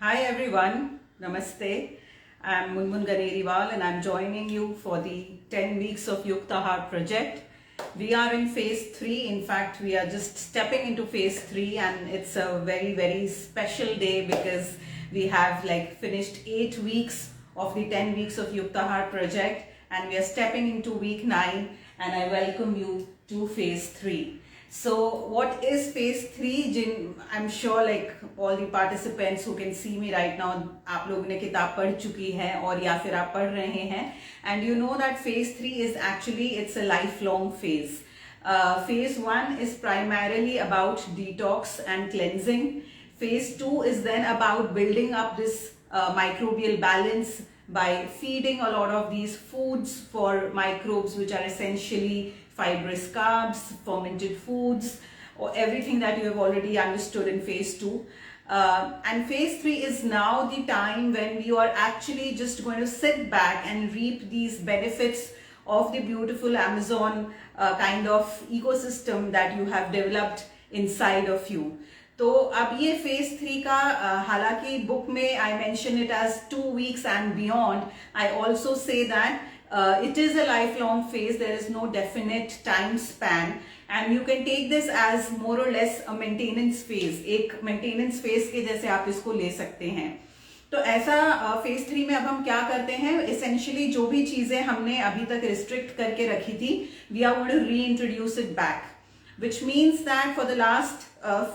Hi everyone, Namaste. I'm Munmun Ganeriwal and I'm joining you for the 10 weeks of Yuktahaar project. We are in phase 3. In fact, we are just stepping into phase 3 and it's a very special day because we have finished 8 weeks of the 10 weeks of Yuktahaar project and we are stepping into week 9 and I welcome you to phase 3. So what is phase 3? I'm sure all the participants who can see me right now, आप लोगों ने किताब पढ़ चुकी है और या फिर आप पढ़ रहे हैं, and you know that phase 3 is actually it's a lifelong phase. Phase 1 is primarily about detox and cleansing. Phase 2 is then about building up this microbial balance by feeding a lot of these foods for microbes, which are essentially fibrous carbs, fermented foods, or everything that you have already understood in phase 2. And phase 3 is now the time when you are actually just going to sit back and reap these benefits of the beautiful Amazon kind of ecosystem that you have developed inside of you. तो अब ये phase 3 का हालांकि book में I mention it as 2 weeks and beyond, I also say that it is a lifelong phase. There is no definite time span and you can take this as more or less a maintenance phase. एक maintenance phase के जैसे आप इसको ले सकते हैं. तो ऐसा phase 3 में अब हम क्या करते हैं, essentially जो भी चीजें हमने अभी तक restrict करके रखी थी, we are going to reintroduce it back. Which means that for the last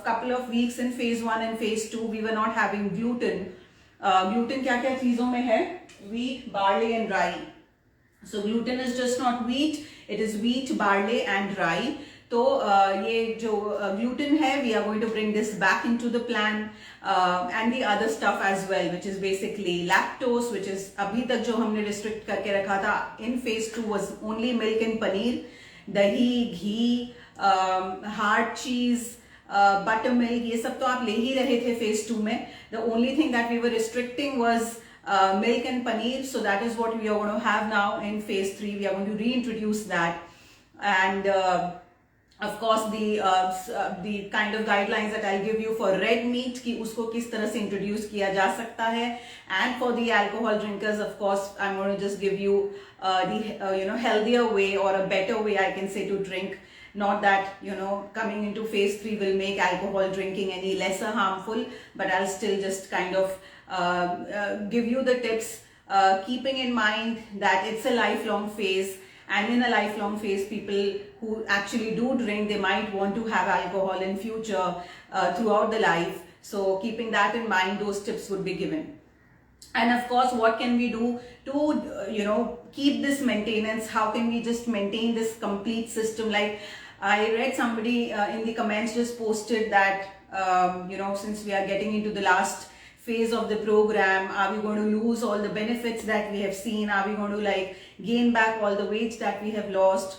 couple of weeks in phase 1 and phase 2, we were not having gluten. Gluten क्या क्या चीजों में है? Wheat, barley and rye. So gluten is just not wheat, it is wheat, barley and rye. तो ये जो gluten है, we are going to bring this back into the plan and the other stuff as well, which is basically lactose, which is अभी तक जो हमने restrict करके रखा था in phase 2 was only milk and paneer, दही, घी, hard cheese, buttermilk, ये सब तो आप ले ही रहे थे phase 2 में. The only thing that we were restricting was milk and paneer, so that is what we are going to have now in phase 3. We are going to reintroduce that, and of course the kind of guidelines that I'll give you for red meat कि उसको किस तरह से introduce किया जा सकता है, and for the alcohol drinkers, of course, I'm going to just give you the healthier way or a better way, I can say, to drink. Not that coming into phase 3 will make alcohol drinking any lesser harmful, but I'll still just kind of give you the tips, keeping in mind that it's a lifelong phase, and in a lifelong phase, people who actually do drink, they might want to have alcohol in future throughout the life. So keeping that in mind, those tips would be given. And of course, what can we do to keep this maintenance? How can we just maintain this complete system? Like I read somebody in the comments just posted that since we are getting into the last phase of the program, are we going to lose all the benefits that we have seen? Are we going to gain back all the weight that we have lost?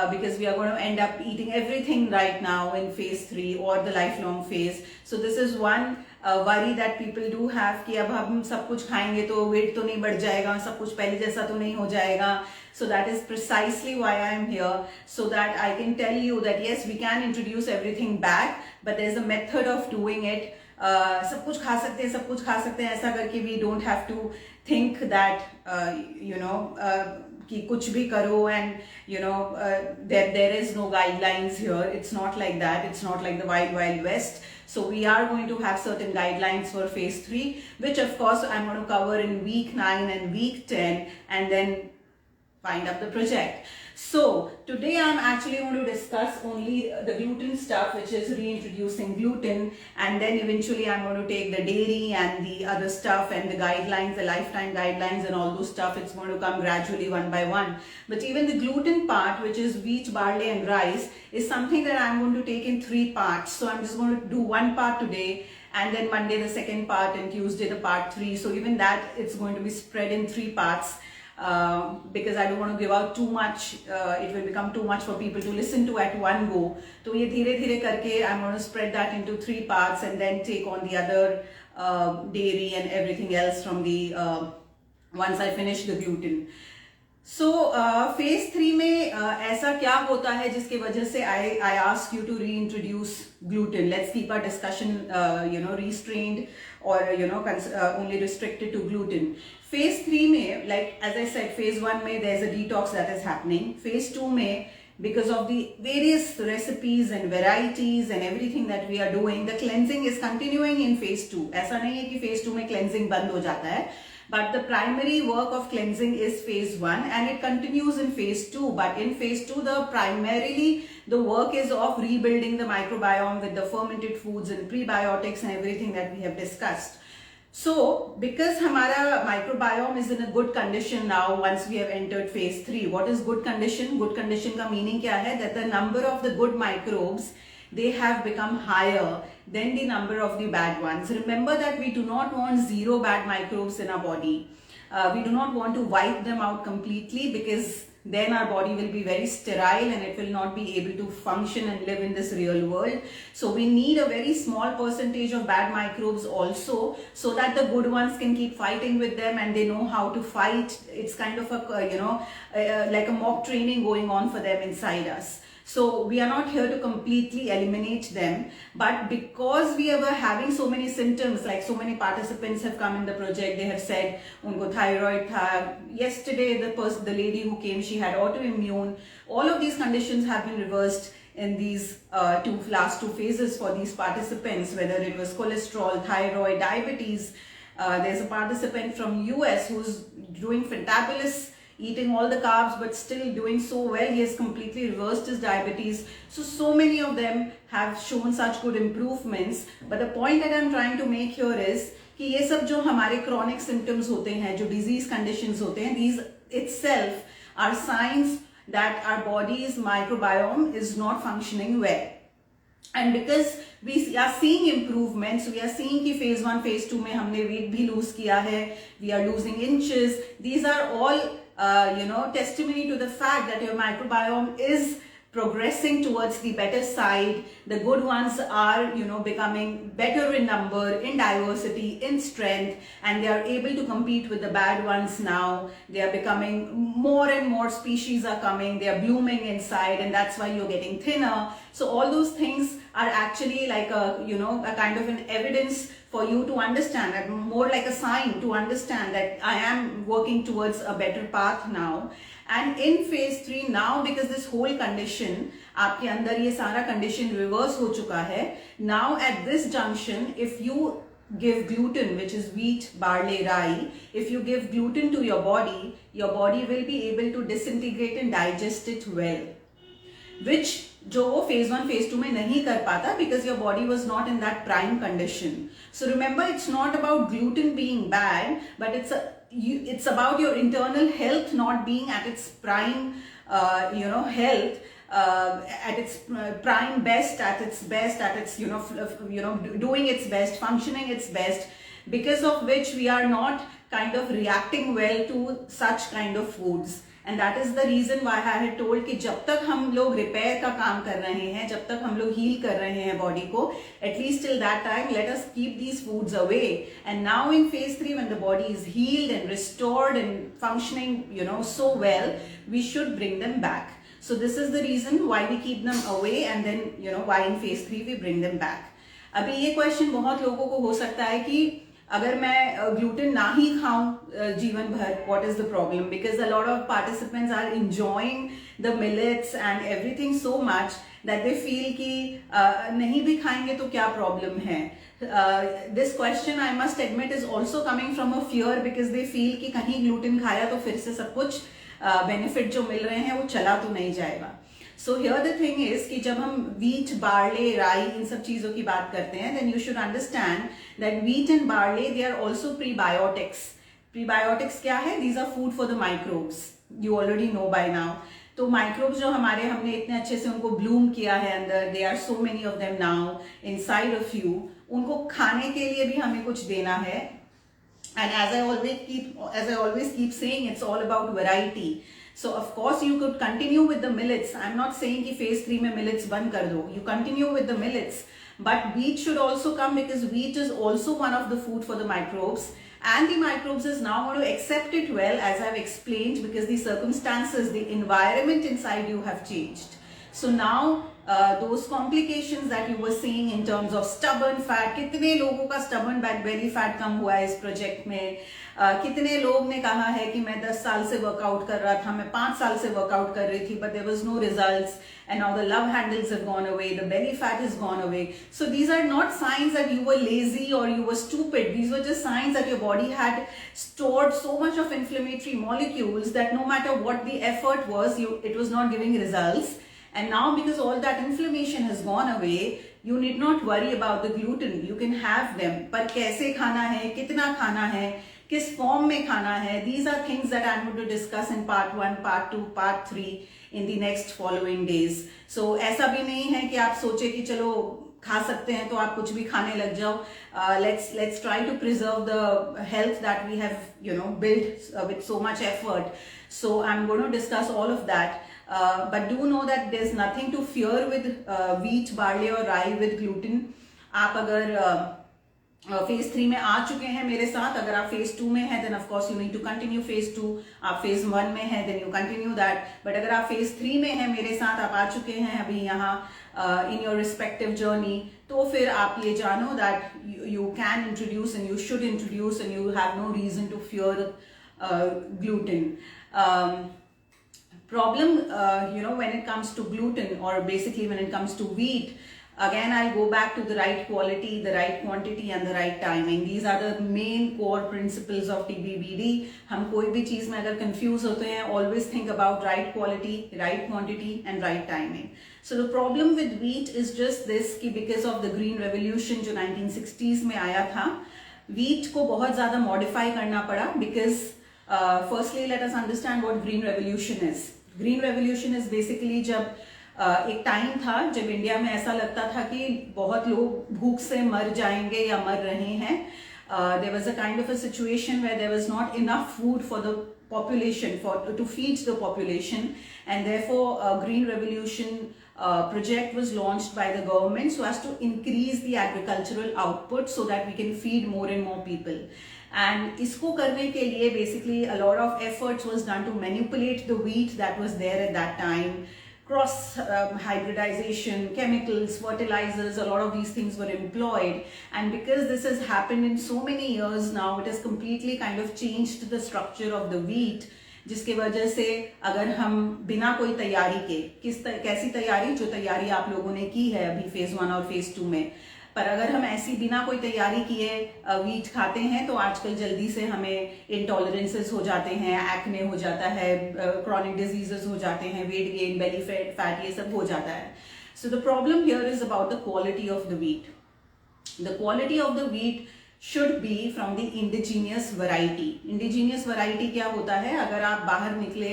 Because we are going to end up eating everything right now in phase 3 or the lifelong phase. So this is one worry that people do have कि अब हम सब कुछ खाएंगे तो weight तो नहीं बढ़ जाएगा, सब कुछ पहले जैसा तो नहीं हो जाएगा. So that is precisely why I am here, so that I can tell you that yes, we can introduce everything back, but there is a method of doing it. सब कुछ खा सकते हैं, सब कुछ खा सकते हैं, ऐसा करके we don't have to think that कि कुछ भी करो and there is no guidelines here. It's not like that. It's not like the wild west. So we are going to have certain guidelines for phase 3, which of course I'm going to cover in week 9 and week 10 and then wind up the project. So today I'm actually going to discuss only the gluten stuff, which is reintroducing gluten, and then eventually I'm going to take the dairy and the other stuff and the guidelines, the lifetime guidelines and all those stuff. It's going to come gradually one by one. But even the gluten part, which is wheat, barley and rice, is something that I'm going to take in 3 parts. So I'm just going to do one part today, and then Monday the second part, and Tuesday the part 3. So even that, it's going to be spread in 3 parts. Because I don't want to give out too much, it will become too much for people to listen to at one go. So ये धीरे-धीरे करके I'm going to spread that into 3 parts and then take on the other dairy and everything else from the once I finish the gluten. So phase 3 में ऐसा क्या होता है जिसकी वजह से I ask you to reintroduce gluten. Let's keep our discussion restrained or only restricted to gluten. Phase 3 में, like as I said, phase 1 में there's a detox that is happening. Phase 2 में, because of the various recipes and varieties and everything that we are doing, the cleansing is continuing in phase 2. ऐसा नहीं है कि phase 2 में cleansing बंद हो जाता है. But the primary work of cleansing is phase 1 and it continues in phase 2. But in phase 2, primarily the work is of rebuilding the microbiome with the fermented foods and prebiotics and everything that we have discussed. So, because hamara microbiome is in a good condition now once we have entered phase 3, what is good condition? Good condition ka meaning kya hai? That the number of the good microbes, they have become higher than the number of the bad ones. Remember that we do not want zero bad microbes in our body. We do not want to wipe them out completely, because then our body will be very sterile and it will not be able to function and live in this real world. So we need a very small percentage of bad microbes also, so that the good ones can keep fighting with them and they know how to fight. It's kind of a like a mock training going on for them inside us. So we are not here to completely eliminate them, but because we were having so many symptoms, like so many participants have come in the project, they have said unko thyroid tha. Yesterday the lady who came, she had autoimmune. All of these conditions have been reversed in these last two phases for these participants, whether it was cholesterol, thyroid, diabetes. There's a participant from US who's doing fantabulous, eating all the carbs but still doing so well. He has completely reversed his diabetes. So many of them have shown such good improvements. But the point that I'm trying to make here is कि ये सब जो हमारे chronic symptoms होते हैं, जो disease conditions होते हैं, these itself are signs that our body's microbiome is not functioning well. And because we are seeing improvements, we are seeing कि phase 1, phase 2 में हमने weight भी lose किया है, we are losing inches. These are all testimony to the fact that your microbiome is progressing towards the better side. The good ones are, becoming better in number, in diversity, in strength, and they are able to compete with the bad ones now. They are becoming more and more species are coming. They are blooming inside, and that's why you're getting thinner. So all those things are actually like a kind of an evidence for you to understand, and more like a sign to understand that I am working towards a better path now. And in phase 3 now, because this whole condition, आपके अंदर ये सारा condition reverse हो चुका है. Now at this junction, if you give gluten, which is wheat, barley, rye, if you give gluten to your body will be able to disintegrate and digest it well, which जो वो phase 1, phase 2 में नहीं कर पाता, because your body was not in that prime condition. So remember, it's not about gluten being bad, but it's about your internal health not being at its prime, health, at its prime best, at its best, at its, doing its best, functioning its best, because of which we are not kind of reacting well to such kind of foods. And that is the reason why I had told कि जब तक हम लोग repair का काम कर रहे हैं, जब तक हम लोग heal कर रहे हैं body को, at least till that time, let us keep these foods away. And now in phase 3, when the body is healed and restored and functioning, so well, we should bring them back. So this is the reason why we keep them away, and then, why in phase 3 we bring them back. अभी ये question बहुत लोगों को हो सकता है कि अगर मैं gluten ना ही खाऊं जीवन भर, what is the problem? Because a lot of participants are enjoying the millets and everything so much that they feel कि नहीं भी खाएंगे तो क्या problem है. This question, I must admit, is also coming from a fear, because they feel कि कहीं gluten खाया तो फिर से सब कुछ benefit जो मिल रहे हैं वो चला तो नहीं जाएगा. So here the thing is कि जब हम wheat, barley, rye इन सब चीज़ों की बात करते हैं, then you should understand that wheat and barley, they are also prebiotics. Prebiotics क्या है? These are food for the microbes. You already know by now. तो microbes जो हमने इतने अच्छे से उनको bloom किया है अंदर, there are so many of them now inside of you. उनको खाने के लिए भी हमें कुछ देना है. And as I always keep saying, it's all about variety. So of course you could continue with the millets. I'm not saying कि phase 3 में millets बंद कर दो. You continue with the millets, But wheat should also come because wheat is also one of the food for the microbes. And the microbes is now going to accept it well, as I've explained, because the circumstances, the environment inside you have changed. So now those complications that you were seeing in terms of stubborn fat, कितने लोगों का stubborn belly fat कम हुआ है इस project में, कितने लोग ने कहा है कि मैं 10 साल से वर्कआउट कर रहा था, मैं 5 साल से वर्कआउट कर रही थी, but there was no results, and now the love handles have gone away, the belly fat has gone away. So these are not signs that you were lazy or you were stupid. These were just signs that your body had stored so much of inflammatory molecules that no matter what the effort was, it was not giving results. And now because all that inflammation has gone away, you need not worry about the gluten. You can have them. पर कैसे खाना है, कितना खाना है, किस form में खाना है, these are things that I'm going to discuss in part 1, part 2, part 3 in the next following days. So ऐसा भी नहीं है कि आप सोचे कि चलो खा सकते हैं तो आप कुछ भी खाने लग जाओ. Let's try to preserve the health that we have built with so much effort. So I'm going to discuss all of that. But do know that there's nothing to fear with wheat, barley or rye with gluten. आप अगर phase 3 में आ चुके हैं मेरे साथ, अगर आप phase 2 में हैं then of course you need to continue phase 2. आप फेज 1 में हैं then you continue that. But अगर आप फेज 3 में हैं मेरे साथ, आप आ चुके हैं अभी यहाँ in your respective journey, तो फिर आप ये जानो that you can introduce and you should introduce and you have no reason to fear gluten. Problem when it comes to gluten, or basically when it comes to wheat, again I'll go back to the right quality, the right quantity and the right timing. These are the main core principles of TBBD. हम कोई भी चीज में अगर confuse होते हैं, always think about right quality, right quantity and right timing. So the problem with wheat is just this कि because of the green revolution जो 1960s में आया था, wheat को बहुत ज़्यादा modify करना पड़ा because firstly let us understand what green revolution is. Green revolution is basically जब एक टाइम था जब इंडिया में ऐसा लगता था कि बहुत लोग भूख से मर जाएंगे या मर रहे हैं. There was a kind of a situation where there was not enough food for the population, to feed the population, and therefore a green revolution project was launched by the government so as to increase the agricultural output so that we can feed more and more people. And इसको करने के लिए basically a lot of efforts was done to manipulate the wheat that was there at that time. Cross hybridization, chemicals, fertilizers, a lot of these things were employed, and because this has happened in so many years now, it has completely kind of changed the structure of the wheat, जिसके वजह से अगर हम बिना कोई तैयारी के कैसी तैयारी, जो तैयारी आप लोगों ने की है अभी फेज 1 और फेज 2 में, पर अगर हम ऐसी बिना कोई तैयारी किए वीट खाते हैं तो आजकल जल्दी से हमें इंटॉलरेंसेस हो जाते हैं, एक्ने हो जाता है, क्रॉनिक डिजीजेस हो जाते हैं, वेट गेन, बेली फैट, ये सब हो जाता है. So the problem here is about the quality of the wheat. The quality of the wheat should be from the indigenous variety. Indigenous variety क्या होता है? अगर आप बाहर निकले,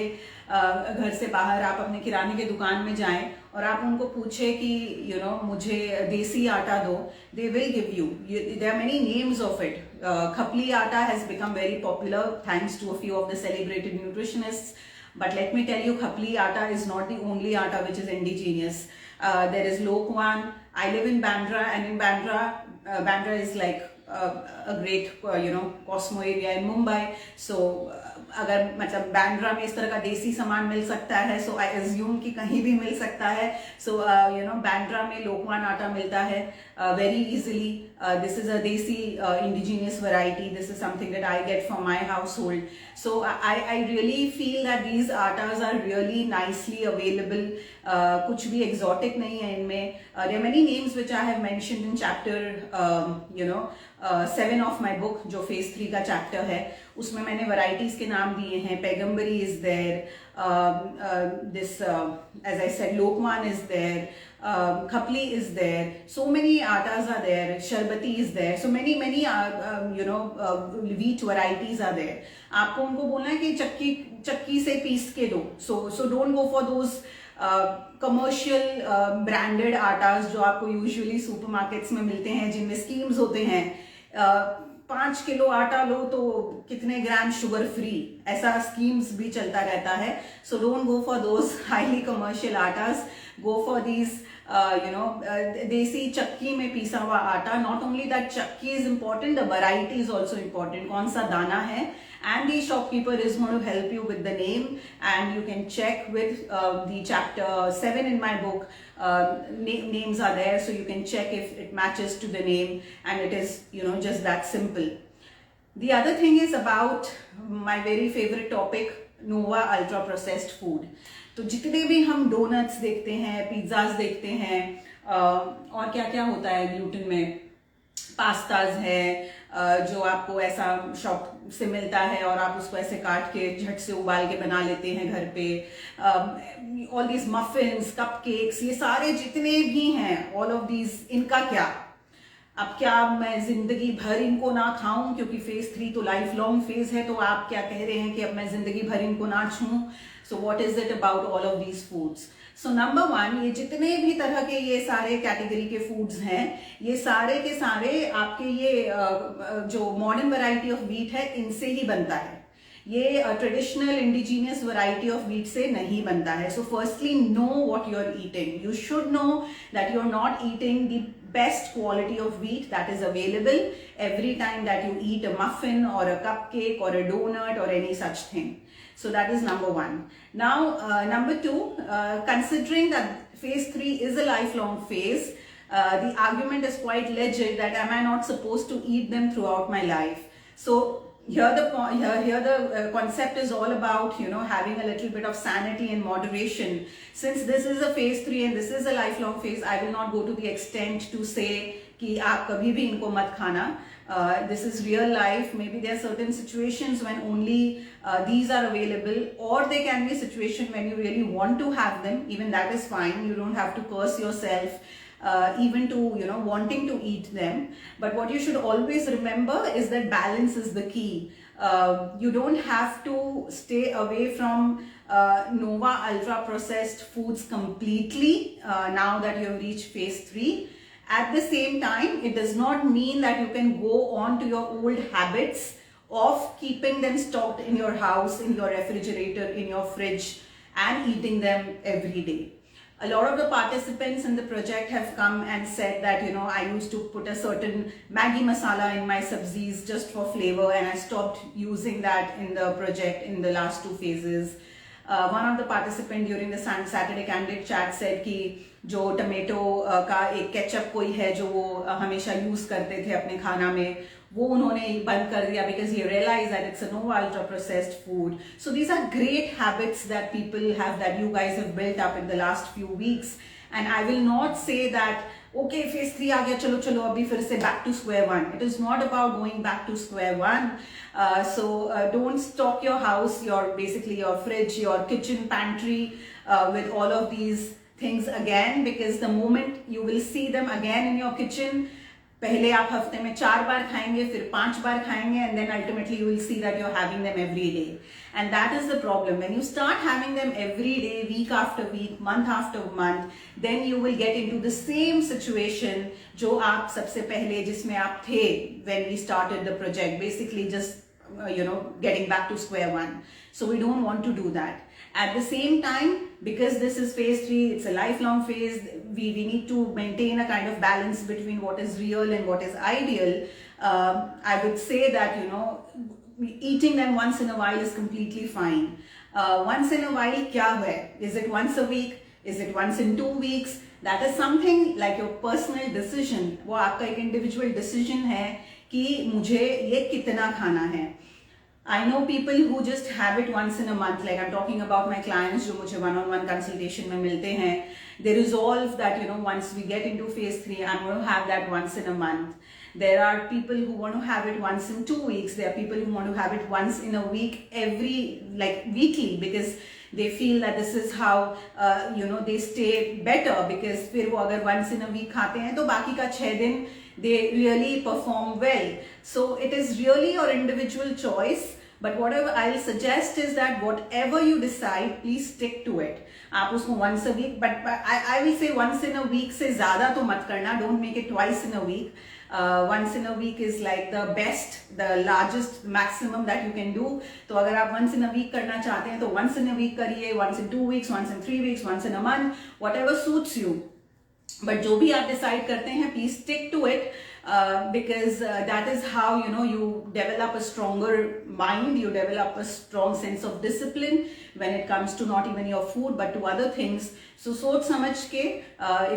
घर से बाहर आप अपने किराने के दुकान में जाएं और आप उनको पूछे कि मुझे देसी आटा दो, they will give you. There are many names of it. खपली आटा has become very popular thanks to a few of the celebrated nutritionists. But let me tell you, khapli atta is not the only atta which is indigenous. There is Lokwan. I live in Bandra, and in Bandra, Bandra is like a great Cosmo area in Mumbai. So अगर मतलब बैंड्रा में इस तरह का देसी सामान मिल सकता है, so I assume कि कहीं भी मिल सकता है. So बैंड्रा में लोकवान आटा मिलता है very easily. This is a desi indigenous variety. This is something that I get from my household. So I really feel that these atas are really nicely available. कुछ भी exotic नहीं है इनमें. There are many names which I have mentioned in chapter 7 of my book, जो phase 3 का chapter है. उसमें मैंने varieties के नाम दिए हैं. Pegambari is there. This as I said, Lokwan is there. Khapli is there. So many atas are there. Sharbati is there. So many wheat varieties are there. आपको उनको बोलना है कि चक्की से पीस के दो. So don't go for those commercial branded attas जो आपको यूजुअली सुपरमार्केट्स में मिलते हैं, जिनमें स्कीम्स होते हैं 5 किलो आटा लो तो कितने ग्राम शुगर फ्री, ऐसा स्कीम्स भी चलता रहता है. So don't go for those highly commercial attas. Go for these देसी चक्की में पीसा हुआ आटा. Not only that chakki is important, the variety is also important. कौन सा दाना है, and the shopkeeper is going to help you with the name, and you can check with the chapter 7 in my book. Names are there, so you can check if it matches to the name, and it is just that simple. The other thing is about my very favorite topic, Nova ultra processed food. तो जितने भी हम donuts देखते हैं, pizzas देखते हैं, और क्या क्या होता है ग्लूटेन में, पास्ताज है जो आपको ऐसा शॉप से मिलता है और आप उसको ऐसे काट के झट से उबाल के बना लेते हैं घर पे, ऑल दीज मफिन्स, कपकेक्स, ये सारे जितने भी हैं, ऑल ऑफ दीज, इनका क्या? अब क्या मैं जिंदगी भर इनको ना खाऊं, क्योंकि फेज 3 तो लाइफ लॉन्ग फेज है, तो आप क्या कह रहे हैं कि अब मैं जिंदगी भर इनको ना छूं? So what is it about all of these foods? So number 1, ये जितने भी तरह के ये सारे कैटेगरी के फूड्स हैं, ये सारे के सारे आपके ये जो मॉडर्न वैरायटी ऑफ व्हीट है, इनसे ही बनता है. ये traditional indigenous variety of wheat से नहीं बनता है. So firstly, know what you are eating. You should know that you are not eating the best quality of wheat that is available every time that you eat a muffin or a cupcake or a donut or any such thing. So that is number 1. Now number 2, considering that phase 3 is a lifelong phase, the argument is quite legit that am I not supposed to eat them throughout my life? So here the concept is all about having a little bit of sanity and moderation. Since this is a phase 3 and this is a lifelong phase, I will not go to the extent to say कि आप कभी भी इनको मत खाना. This is real life. Maybe there are certain situations when only these are available, or there can be a situation when you really want to have them. Even that is fine. You don't have to curse yourself even to wanting to eat them. But what you should always remember is that balance is the key. You don't have to stay away from Nova ultra processed foods completely now that you have reached phase 3. At the same time, it does not mean that you can go on to your old habits of keeping them stocked in your house, in your refrigerator, in your fridge, and eating them every day. A lot of the participants in the project have come and said that I used to put a certain Maggi masala in my sabzis just for flavor, and I stopped using that in the project in the last 2 phases. One of the participants during the Saturday candid chat said कि जो tomato का एक ketchup कोई है जो वो हमेशा use करते थे अपने खाना में, वो उन्होंने बंद कर दिया because he realized that it's a no ultra processed food. So these are great habits that people have, that you guys have built up in the last few weeks. And I will not say that okay phase 3 आ गया, चलो चलो अभी फिर से back to square one. It is not about going back to square one. So don't stock your house, basically your fridge, your kitchen pantry with all of these things again, because the moment you will see them again in your kitchen, पहले आप हफ्ते में 4 बार खाएंगे, फिर 5 बार खाएंगे, and then ultimately you will see that you're having them every day. And that is the problem. When you start having them every day, week after week, month after month, then you will get into the same situation जो आप सबसे पहले जिसमें आप थे when we started the project, basically just getting back to square one. So we don't want to do that. At the same time, because this is phase 3, it's a lifelong phase, we need to maintain a kind of balance between what is real and what is ideal. I would say that eating them once in a while is completely fine. Once in a while kya hai? Is it once a week? Is it once in 2 weeks? That is something like your personal decision. वो आपका एक individual decision है कि मुझे ये कितना खाना है. I know people who just have it once in a month. Like I'm talking about my clients जो मुझे one-on-one consultation में मिलते हैं. They resolve that once we get into phase 3, I'm going to have that once in a month. There are people who want to have it once in 2 weeks. There are people who want to have it once in a week, weekly, because they feel that this is how they stay better, because फिर वो अगर once in a week खाते हैं तो बाकी का 6 दिन they really perform well. So it is really your individual choice. But whatever I'll suggest is that whatever you decide, please stick to it. आप उसको once a week, but I will say once in a week से ज़्यादा तो मत करना. Don't make it twice in a week. Once in a week is like the best, the largest maximum that you can do. तो अगर आप once in a week करना चाहते हैं तो once in a week करिए, once in 2 weeks, once in 3 weeks, once in a month, whatever suits you. But जो भी आप decide करते हैं, please stick to it, because that is how you develop a stronger mind, you develop a strong sense of discipline when it comes to not even your food but to other things. So सोच समझ के,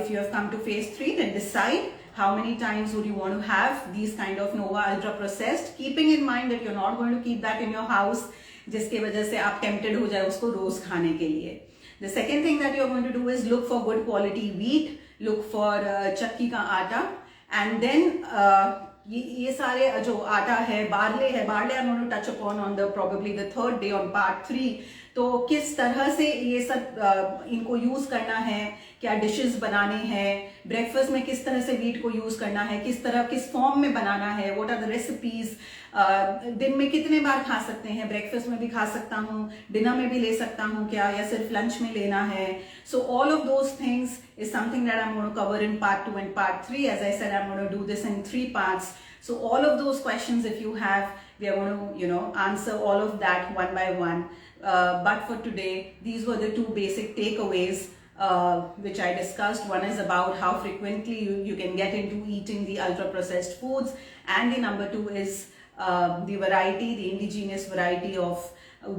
if you have come to phase 3, then decide how many times would you want to have these kind of Nova ultra processed, keeping in mind that you're not going to keep that in your house जिसके वजह से आप tempted हो जाए उसको रोज खाने के लिए. The second thing that you're going to do is look for good quality wheat, look for चक्की का आटा, and then ये सारे जो आटा है, barley I'm going to touch upon on probably the third day on part 3. तो किस तरह से ये सब इनको यूज करना है, क्या डिशेस बनाने हैं, ब्रेकफास्ट में किस तरह से वीट को यूज करना है, किस फॉर्म में बनाना है, व्हाट आर द रेसिपीज, दिन में कितने बार खा सकते हैं, ब्रेकफास्ट में भी खा सकता हूँ, डिनर में भी ले सकता हूँ क्या, या सिर्फ लंच में लेना है. So all of those things is something that I am going to cover in part 2 and part 3. As I said, I'm going to do this in 3 parts. So all of those questions, if you have, we are going to answer all of that one by one. But for today, these were the 2 basic takeaways which I discussed. One is about how frequently you can get into eating the ultra processed foods, and the number 2 is the variety, the indigenous variety of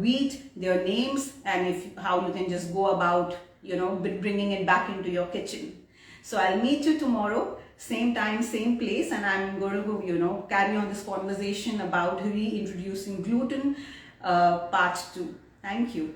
wheat, their names, and how you can just go about bringing it back into your kitchen. So I'll meet you tomorrow, same time, same place, and I'm going to go, carry on this conversation about reintroducing gluten, part 2. Thank you.